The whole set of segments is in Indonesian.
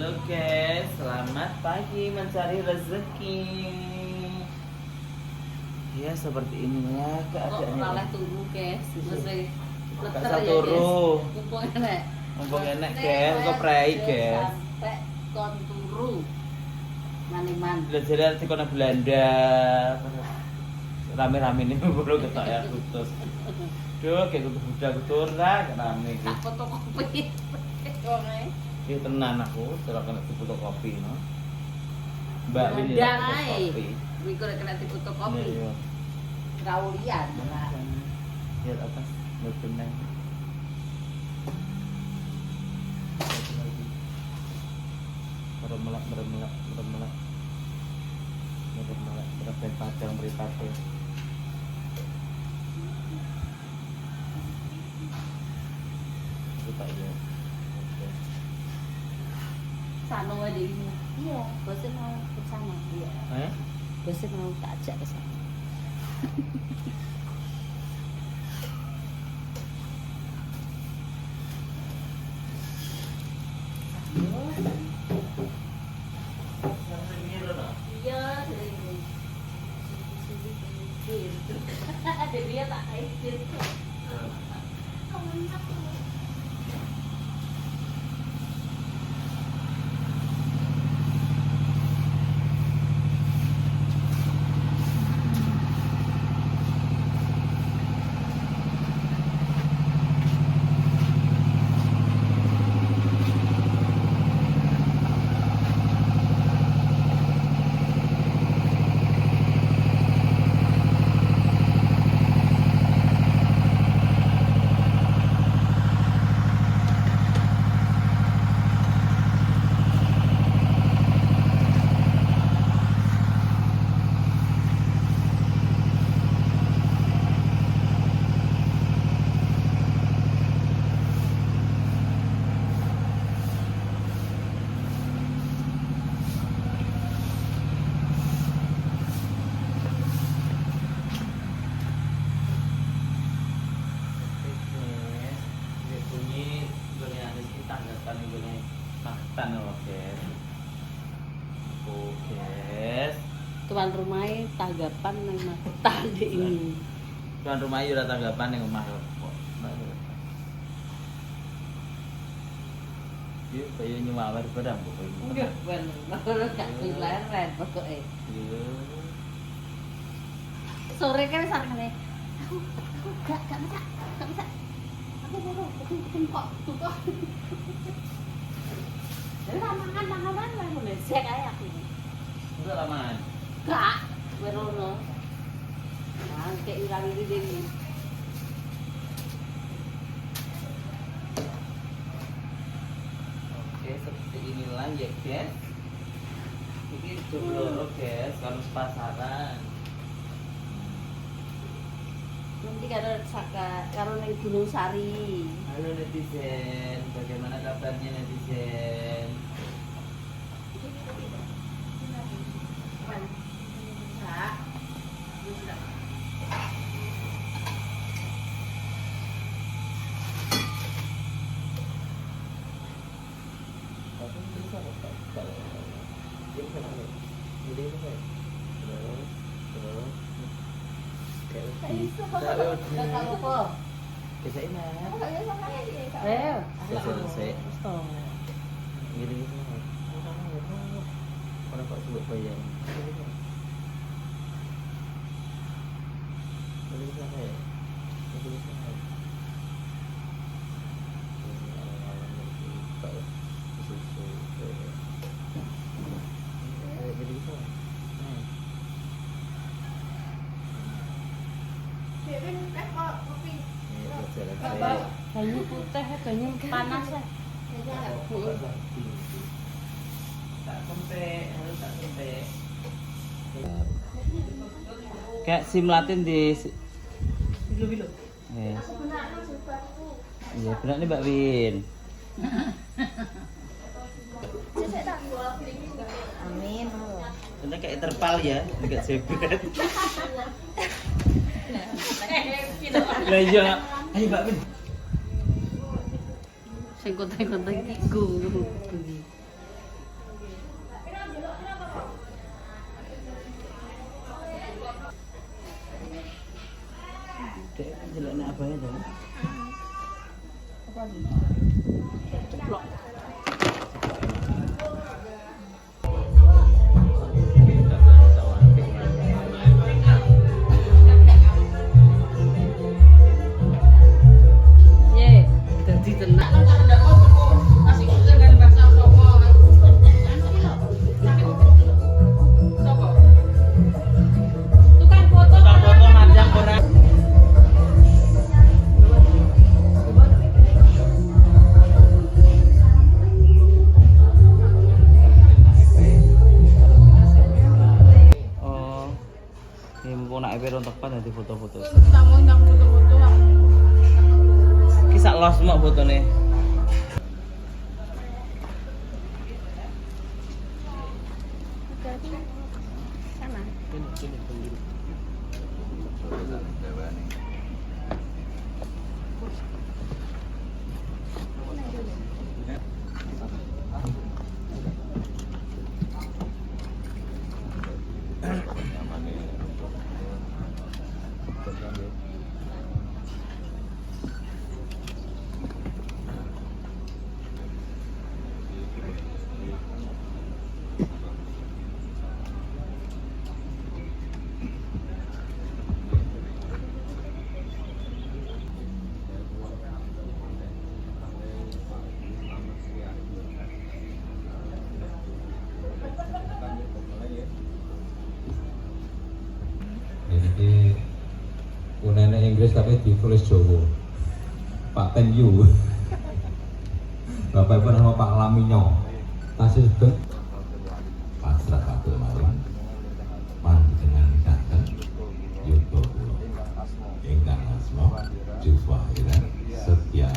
Halo guys, selamat pagi mencari rezeki. Ya seperti inilah keadaannya. Kok malah turu guys, mesti Kasa turu. Mumpung enak guys, kok prei guys. Sampai kon turu. Maniman. Belajar di kota Belanda. Rame-rame ini baru ketok ya putus. Duh, kayak kutu budak kutur lah, rame iki. Tak fotokopi. Iki tenan aku, ora kena fotokopi no. Mbak ini Ndang ae. fotokopi. Kuwi kok kena difotokopi. Iya. Kaulian. Lihat atas, lihat benang. Satu lagi. Meremelak, meremelak, meremelak. Meremelak, berapen padang, beripate. Kita ya. Oke. Sana wae ini. Iya, bosnya mau ke sana. Iya. Bosnya mau tak ajak ke sana. Iya, ada dia tak kaitin. Tuan rumahnya tanggapan nang tadi ini. Tuan rumah ora tanggapan ning omah kok. Iya, kaya nyuwawar barang kok. Enggak, bener. Gak dileren pokoknya. Iya. Sore kan sarane. Aku gak bisa. Aku baru kok tuh kok. Jadi mangan lah mulai sek ae aku. Enggak lamaan. Gak, berono. Nah, kayak ilang ini deh. Oke, seperti inilah ya guys. Ini jogloro guys, kalau pasaran. Nanti karo ning Gunung Sari. Halo netizen, bagaimana kabarnya netizen? Bisa ini. Selesai. Gini. Orang kok sebut bayar. Banyu putih, banyu panas ya. Tak sampai, harus tak sampai. Kayak sim latin di Bilo-bilo. Iya, benar nih Mbak Win. Amin. Ini kayak terpal ya, dekat zebret. Lah iya, ayo Mbak Win. Sing konten-konten iki go. banyak dong. Apa lagi? Ceplok. Ye, jadi tenang. Tukang foto madang orang. Oh, ini mau nak ibu rontok pan nanti foto-foto. Kamu yang foto-foto Kisah los mak foto nih. sana. Ini punene Inggris tapi ditulis Jawa. Pak Ten Yu. Bapak pun sama Pak Laminyo. Tasih sedek pasrah kabeh mawon. Panjenengan kanten yuga kula. Ingkang asma Jufahira Setia.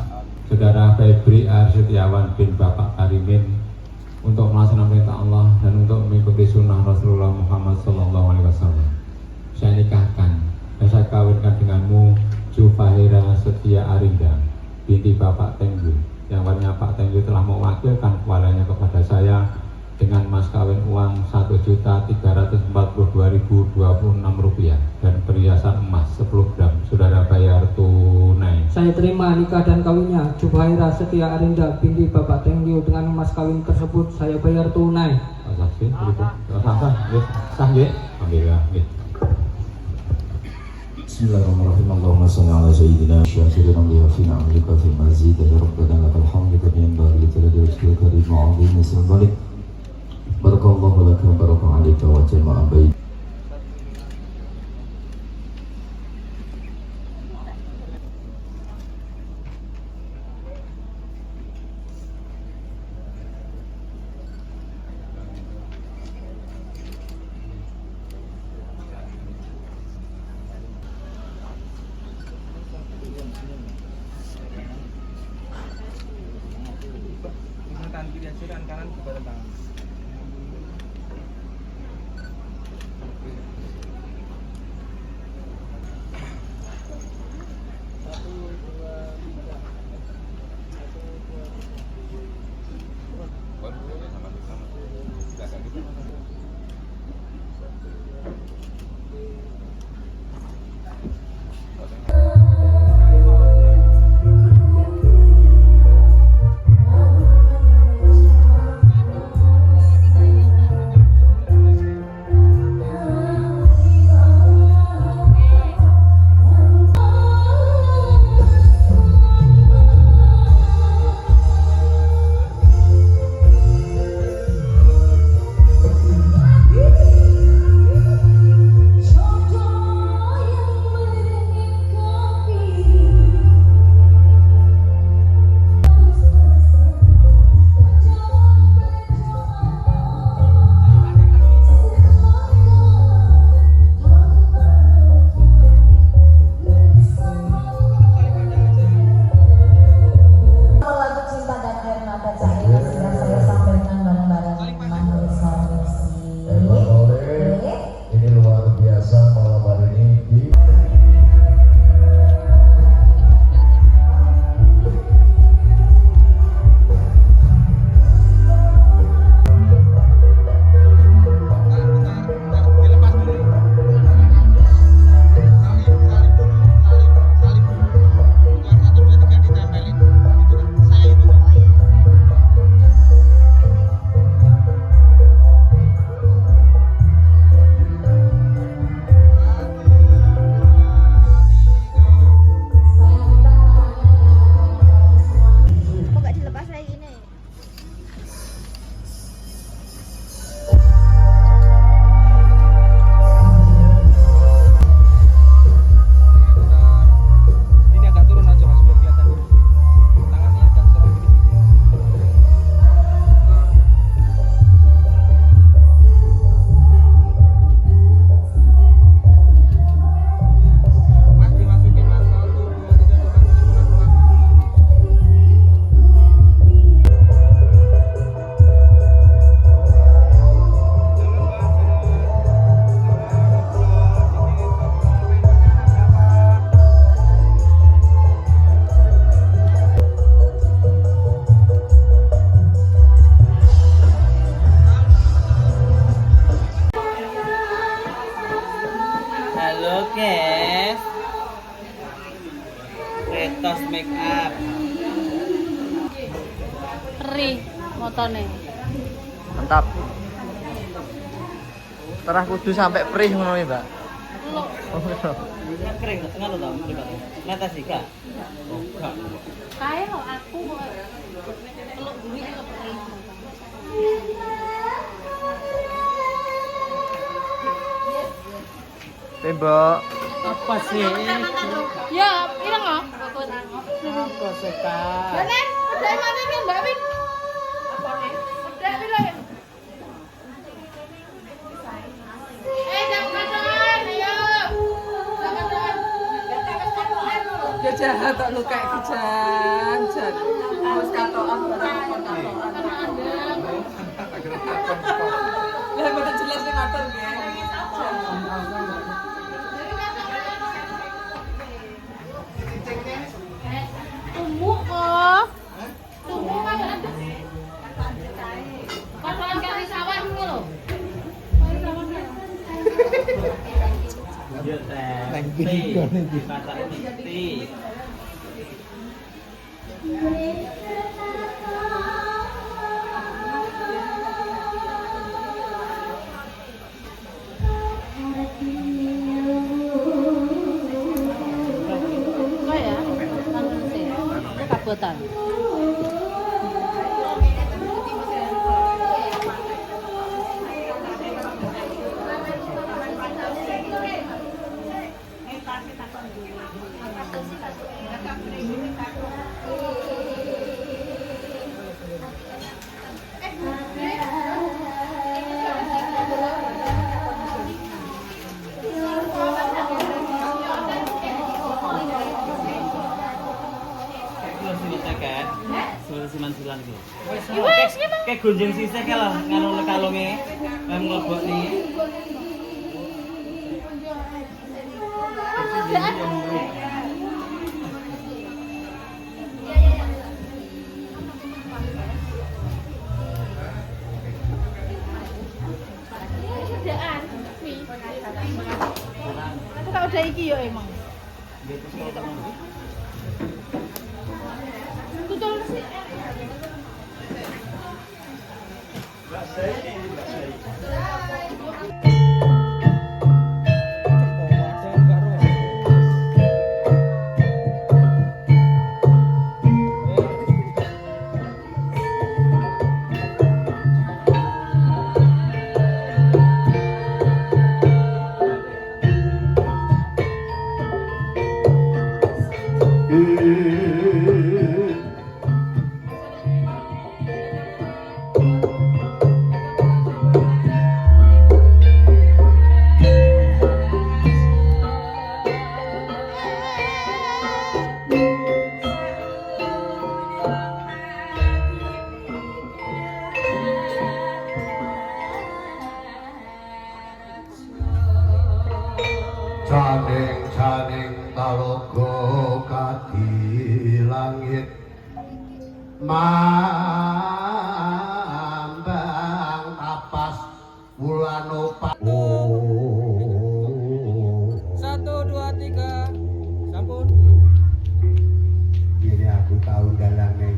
Saudara Febri Arsetiawan bin Bapak Karimin untuk melaksanakan perintah Allah dan untuk mengikuti sunnah Rasulullah Muhammad SAW. Saya nikahkan dan saya kawinkan denganmu Jufahira Setia Arinda binti Bapak Tenggu, yang warnya Pak Tenggu telah mewakilkan kepalanya kepada saya dengan mas kawin uang Rp1.342.026 dan perhiasan emas 10 gram. Saudara bayar tunai. Saya terima nikah dan kawinnya Jufahira Setia Arinda binti Bapak Tenggu dengan mas kawin tersebut saya bayar tunai. Pak Saksi, sah nggih? Alhamdulillah nggih. Bismillahirrahmanirrahim. Allahumma shalli ala sayyidina Syafirina wa fi na'amlika fi mazid ya rabbana lakal hamdu kama yanbaghi li jalali wajhika karim wa 'azimi sultanik. Barakallahu laka baraka 'alaika wa jama'a baik. Tangan kiri aja, tangan kanan juga tangan. pokoknya. Mantap. Terah kudu sampai perih ngono ya, Mbak. Kering ngono to, netes iki gak? Oh, gak. Kae lo aku peluk duit ke perih. Tembok. Apa sih? Ya, ireng kok. Apa sih, Kak? Bener, udah mana nih Mbak Win? Apa nih? Udah bila ya? Jangan ayo. Kejahat tak lu kayak kejahat. Harus katoan barang katoan. Lah betul jelas ning motor nggih. Tumbuh kok. Tumbuh kan ada. Kapan kali sawah dulu loh. Yo teh. Nang kene kene iki. Kabutan. Silan iki. Kayak gonjeng sisih kae lah nganu kalunge. Lah mlebok niki. Aku tak udah iki yo emang. Tutul sih. Janing-janing talaga kadi langit mambang tapas wulan opat. 1, 2, 3. Sampun. Ini aku tahu dalang ning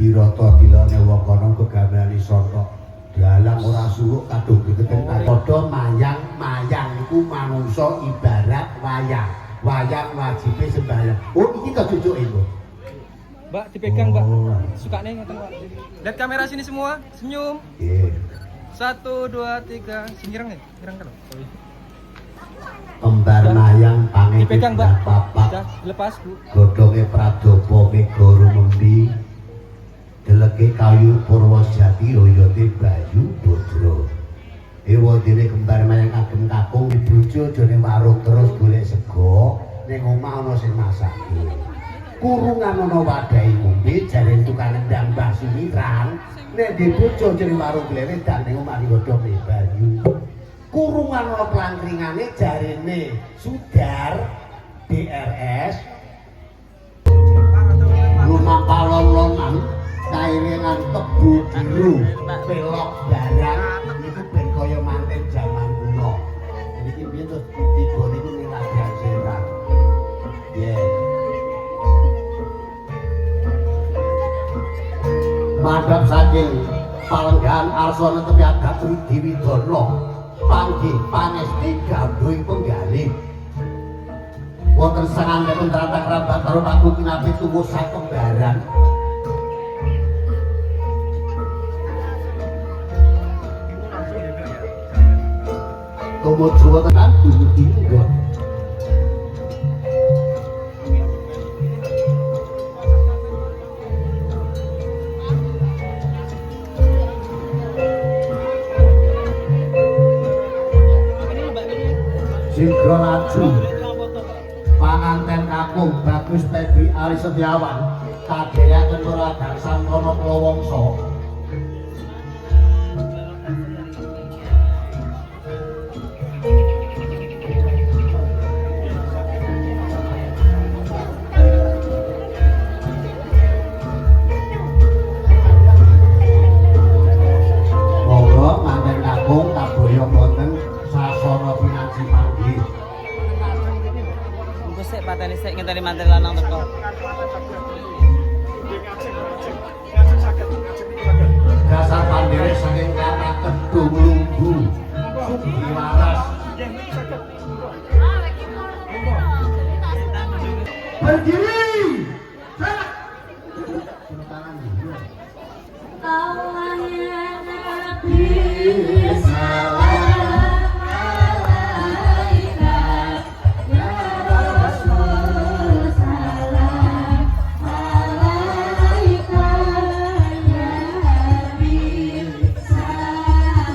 Wirata dilane wong kono kegaweane sontok. Dalang ora suwuk kadung diketen padha mayang iku manungsa ibarat wayang wajibe sembahyang. Oh iki to cucuke lho. Mbak dipegang, Mbak. Sukane ngoten, Mbak. Lihat kamera sini semua, senyum. Nggih. 1, 2, 3. Singireng ya? Singireng kan? Kembar mayang pangit Dipegang, Mbak. papak Sudah lepas, Bu. godhonge pradopo megoro membi deleke kayu Purwojati oyote Bayu Bodro. Ewa dene kembar mayang agem kakung dibojo jane warung terus golek sego ning omah ana sing masake. Kurungan ana wadahi ngombe jare tukang ndang Mbah Sumiran nek dibojo jane warung glere dan ning omah godhonge Bayu. Kurungan ana plangkringane jarene Sudar DRS rumah kalon-lonan kairingan tebu biru pelok barang itu ben kaya manten jaman kuno. Iki piye to tiba niku ning Labuhan Seran. Nggih. tumadhap saking palenggahan arsana tepi agak Widiwidana panggih panesti gambring penggalih wonten sangandhapun tratah kerabat karo Pak Kinapi tuwuh sakembaran tumuju wonten Tinggo Singgo laju panganten kakung Bagus Teddy Ali Setiawan kadheyaken Muragan Sangkono Klawangsa monggo manten kakung taboya wonten sasana pinanci panggih Engko sik pateni sik ngenteni mantel lanang teko. dasar pandherek saking kata Kedung Lumbu Sugi Waras berdiri Allah ya Nabi salam alaika ya Rasul salam alaika ya Habib salam alaika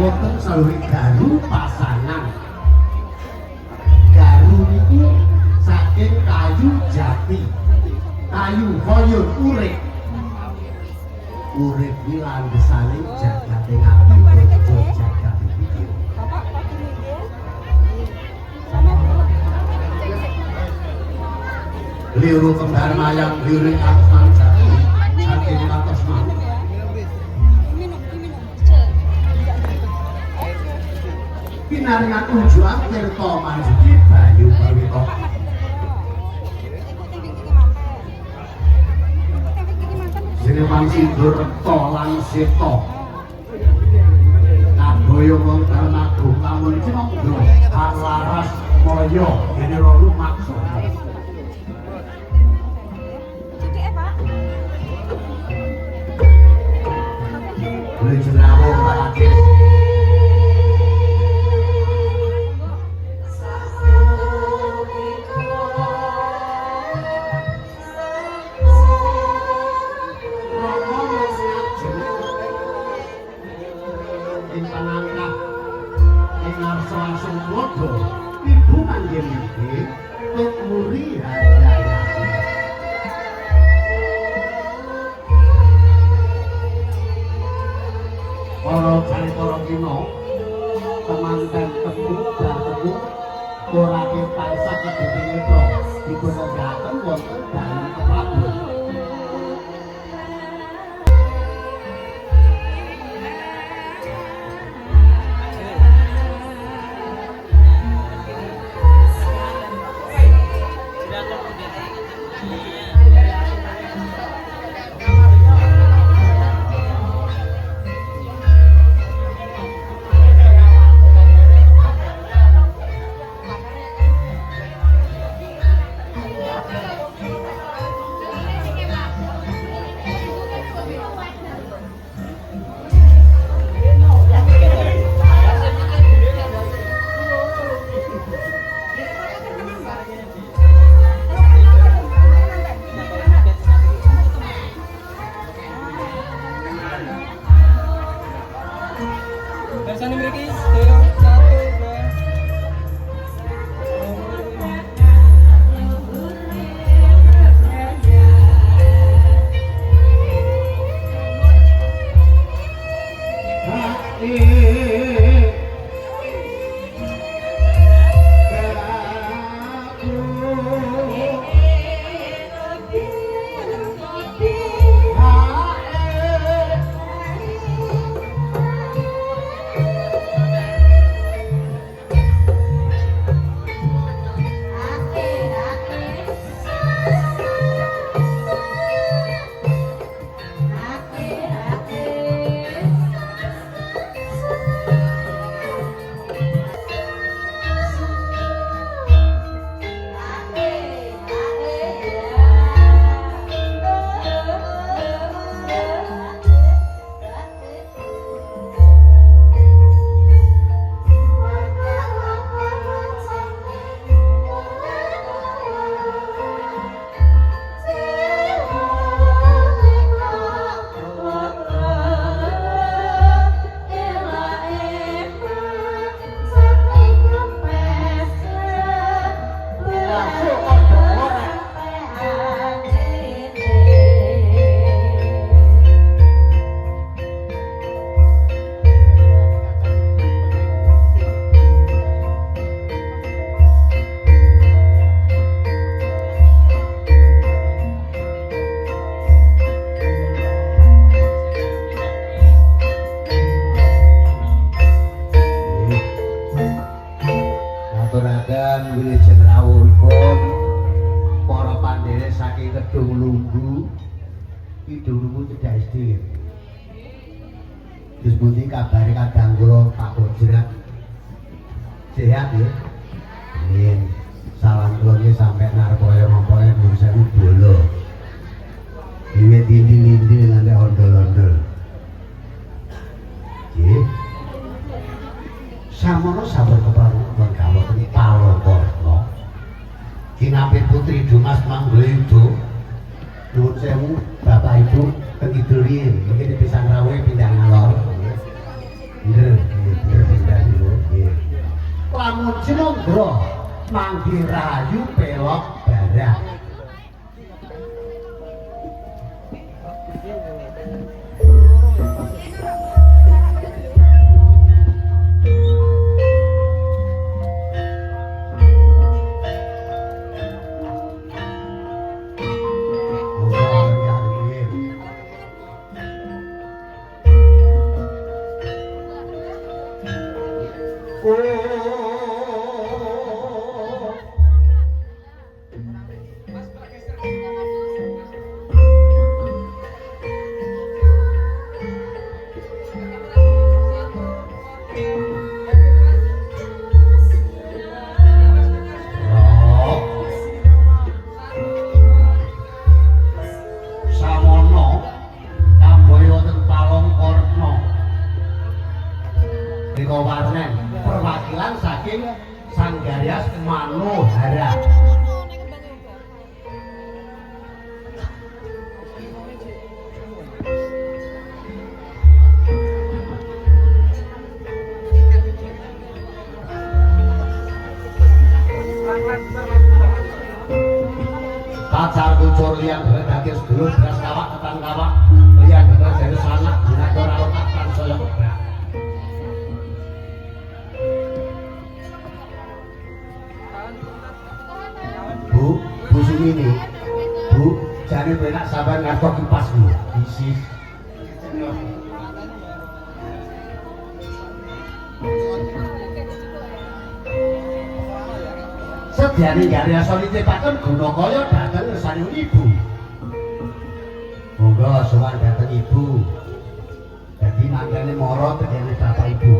boten saluwi garu pasangan. Garu niku saking kayu jati, kayu koyun urip. urip kuwi landesane jagate ngati bojo jagate iki. Bapak, Pak ini dia. Sana dulu. Liru kembar mayang lirik atas manjati saking atas mang. Minum. Cek. Pinaringan tujuan tirta manjati Bayu Pawito. Sineman Sindur Tolan Sito Naboyo wong Darmagung lamun Cimonggo Arlaras Moyo ini loro maksud Boleh jenawo Pak Ibu manggil iki nek muri hadaya. Para carita kina temanten temu datemu ora tansah kedhewe dipun ngendhaken wonten dalem kepabon. Bersani mriki sedaya 1 2 Aturaken wilujeng rawuhipun para pandhere saking Kedung Lunggu. Kidung Lunggu cedhak SD. Terus pundi kabare kadang kula Pak Bojrat? Sehat ya? Amin. Salam kula nggih sampe narkoya ngompone nuwun sewu bolo. Wiwit dindi-dindi nganti ondol-ondol. Nggih. Samono sabar keparuan kawat ini Palokorno. Kinapit Putri Dumas Manggoleudo. Nuwun sewu Bapak Ibu kengidul riyin, mungkin bisa ngrawuh pindah ngalor. Nggih, pindah dulu nggih. Lamun Cinonggo manggi rayu pelok barat. menika warnen perwakilan saking Sanggarias Manohara. Pacar kucur liang berdadir sedulur beras kawak ketan kawak liang beras dari sanak gunakan alokat tansaya kebrak. Bu Sumini, Bu, jane penak sabar ngasto kipas Bu. Isi. Sediane gari asal nitipaken guna kaya dateng ngersani ibu. Monggo sowan dateng ibu. Dadi mangkane mara tegene bapak ibu.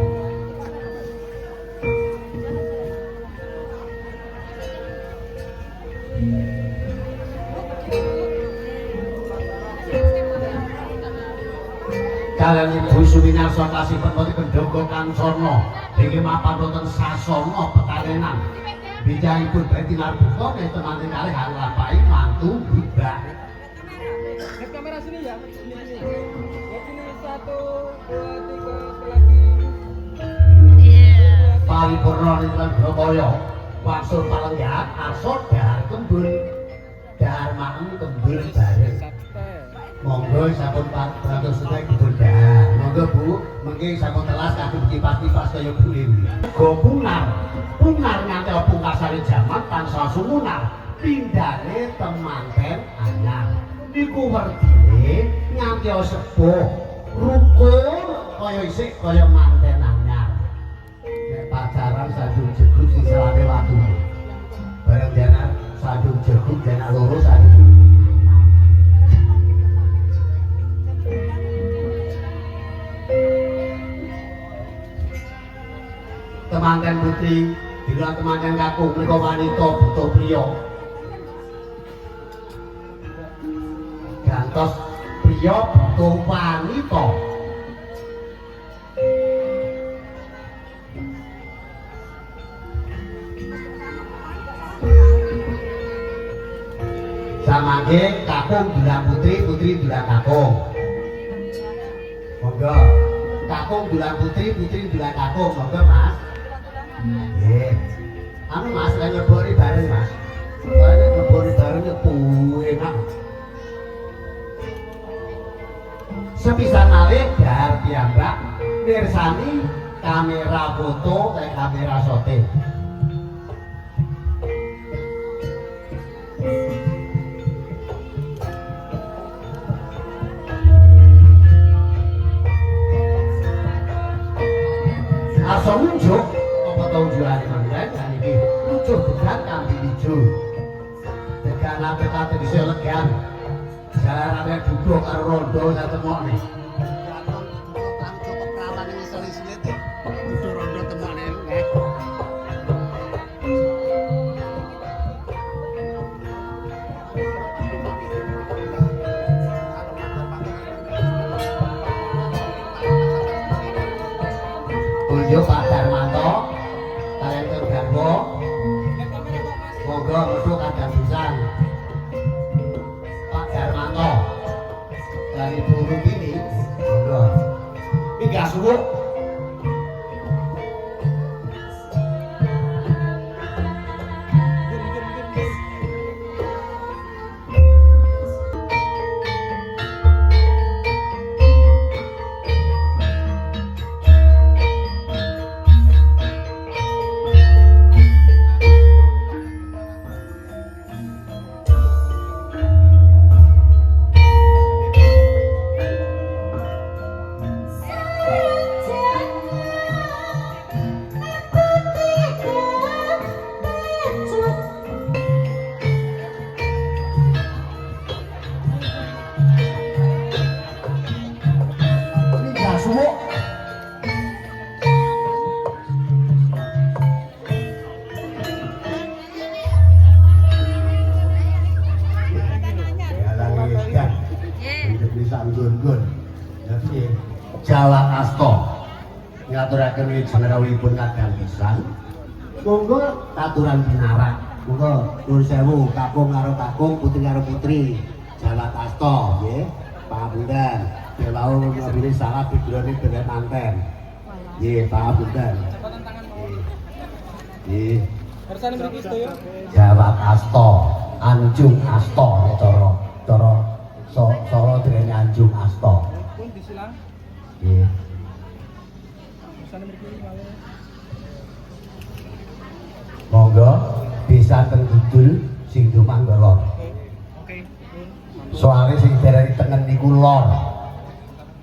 Kalian ibu Suminarsa kasih pemoti pendhoga kang sarna inggih mapan wonten sasana petarenan. Bijahipun Beti Narbuka nek teman kalih halapai mantu Bibak. Kamera sini ya. Sini. Ya sini 1 2 3 lagi. Paripurna ninten Brahmaya wangsul palenggahan asor dahar kembul. Dahar maem kembul bareng. Monggo sampun pratos sedaya kebun dahar. Monggo Bu, mengki sampun telas kagem kipas-kipas kaya bule-bule. Go punar nganti pungkasane jaman tansah sumunar pindhane temanten anyar niku werdine nganti sepuh rukun kaya isih kaya manten anyar nek pacaran sadung jegut sisalane watu bareng dene sadung jegut dene loro sadung temanten putri bila temanten kakung menika wanita buta priya gantos priya buta wanita samangke kakung dulang putri putri dulang kakung monggo kakung dulang putri putri dulang kakung monggo Mas. Nggih. Anu Mas, lha nyebori bareng Mas. Soale nyebori bareng enak. Sepisan malih dahar piyambak mirsani kamera foto lan kamera shooting. Asa unjuk apa tau jualane mandan kan iki lucu berat kambi ijo. Tekan ape kate dise legan. Jalan ame duduk karo rondo satemokne. Kang cukup perawan iki sore-sore te. Duduk rondo temokne nggih. Unjuk Pak Darmanto kalian Tur Garwo monggo metu kadang pisan Pak Darmanto dari Ibu Rupini monggo minggah suwuk ngaturaken wilujeng rawuhipun kadang pisan. Monggo katuran pinarak. Monggo nuwun sewu kakung karo kakung, putri karo putri. Jawa Kasta nggih. Pangapunten. Dewa ngabine salah figurane derek manten. Nggih, pangapunten. Nggih. Barusan mriki sedaya. Jawa Kasta, Anjung Asta nek cara Solo derene Anjung Asta. Pun disilang. Nggih. Barusan mriki malih. Monggo bisa ten kidul sing dumang lor. Oke. Soale sing darani tengen niku lor.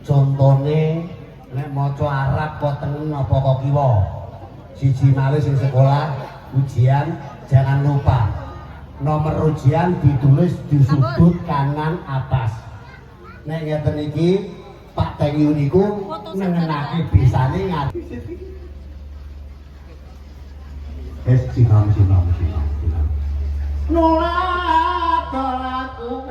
Contone nek maca Arab kok tengen apa kok kiwa. Siji malih sing sekolah ujian jangan lupa nomor ujian ditulis di sudut kanan atas. Nek ngeten iki Pak Tengyu niku nengenake bisane ngati. Sinam. Nolak aku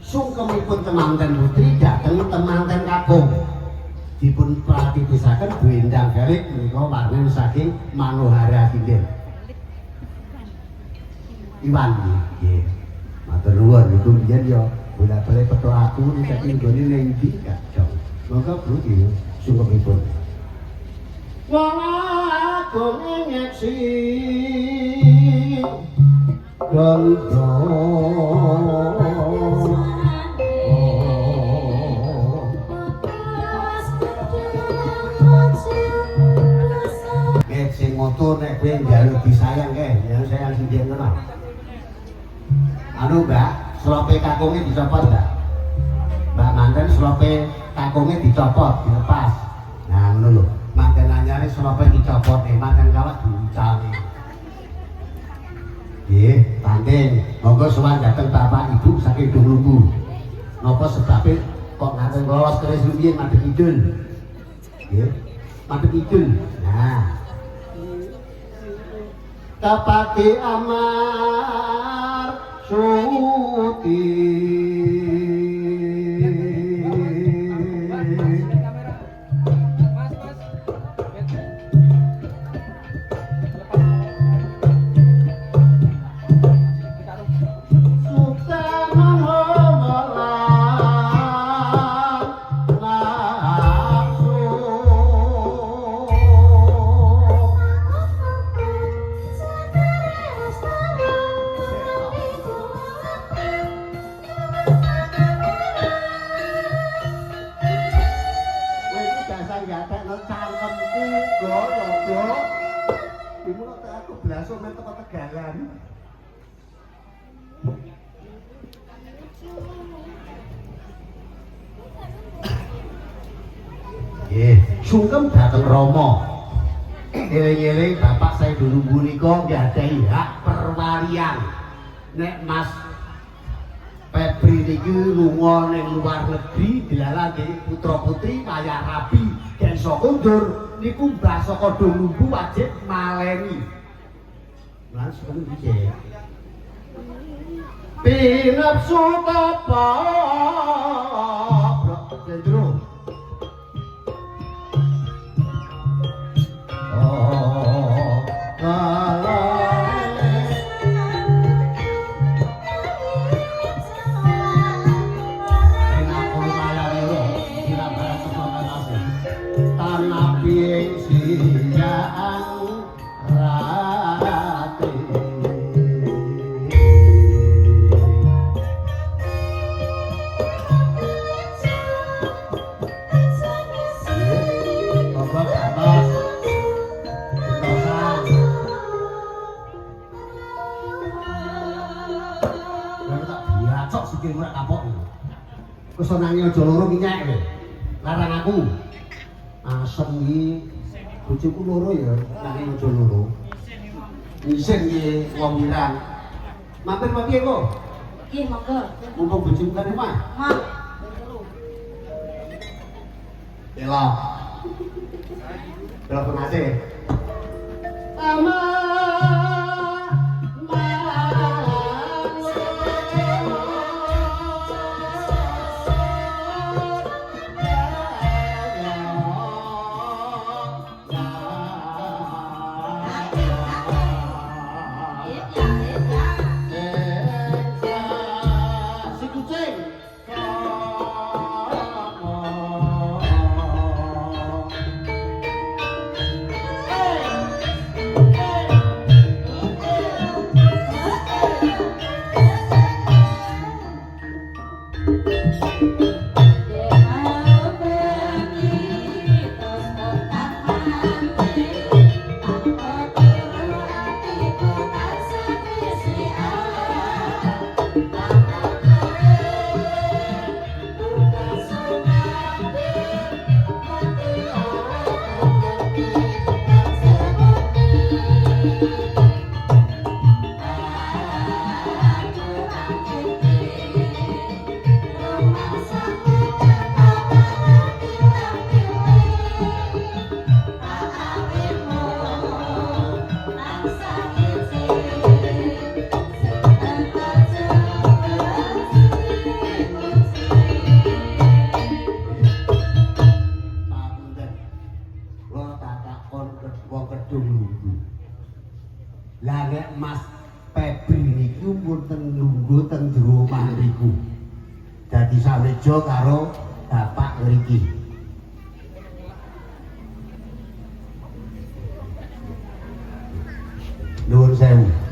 sungkemipun temanten putri dateng temanten kakung dipun pratipisaken Bendang Garik menika warnen saking Manohara Kinden Iwan nggih matur nuwun niku biyen ya bola-bali peto aku saking nggone ning ndi gak jong monggo Bro nggih sungkemipun wong agung ngeksi gondo sing motor nek kowe njaluk disayang ya sayang sing jenengan. Anu Mbak, slope kakungnya dicopot Mbak. Mbak manten slope kakungnya dicopot, dilepas. Nah ngono lho. Manten anyare slope dicopot, manten kawat diucalne. Nggih, Tanting, monggo sowan dhateng Bapak Ibu saking Dumlubu. Napa sebabe kok ngaten lolos keris rumiyin madhep kidul. Nggih, madhep kidul. Nah, kapake amar suti sungkem dateng Rama. Eling-eling Bapak saya dulu punika nggadahi hak perwalian. Nek Mas Febri niki lunga ning luar negeri dilalake putra-putri kaya rabi desa kondur niku mbah saka Dumlubu wajib maleni. Lan sepen iki. Pinepsu tapa Gendro. iki ora kapok. Wis nanging aja loro minyak kowe. Larang aku. Asem iki bojoku loro ya, nanging aja loro. Isin iki wong wirang. Mampir apa piye kok? Nggih, monggo. Mumpung bojomu kan omah. Mak. Ela. Telepon aja. Ama si kucing. Lah nek Mas Febri niki mboten lungguh teng jero omah niku. Dadi saweja karo bapak ngriki. Nuwun sewu.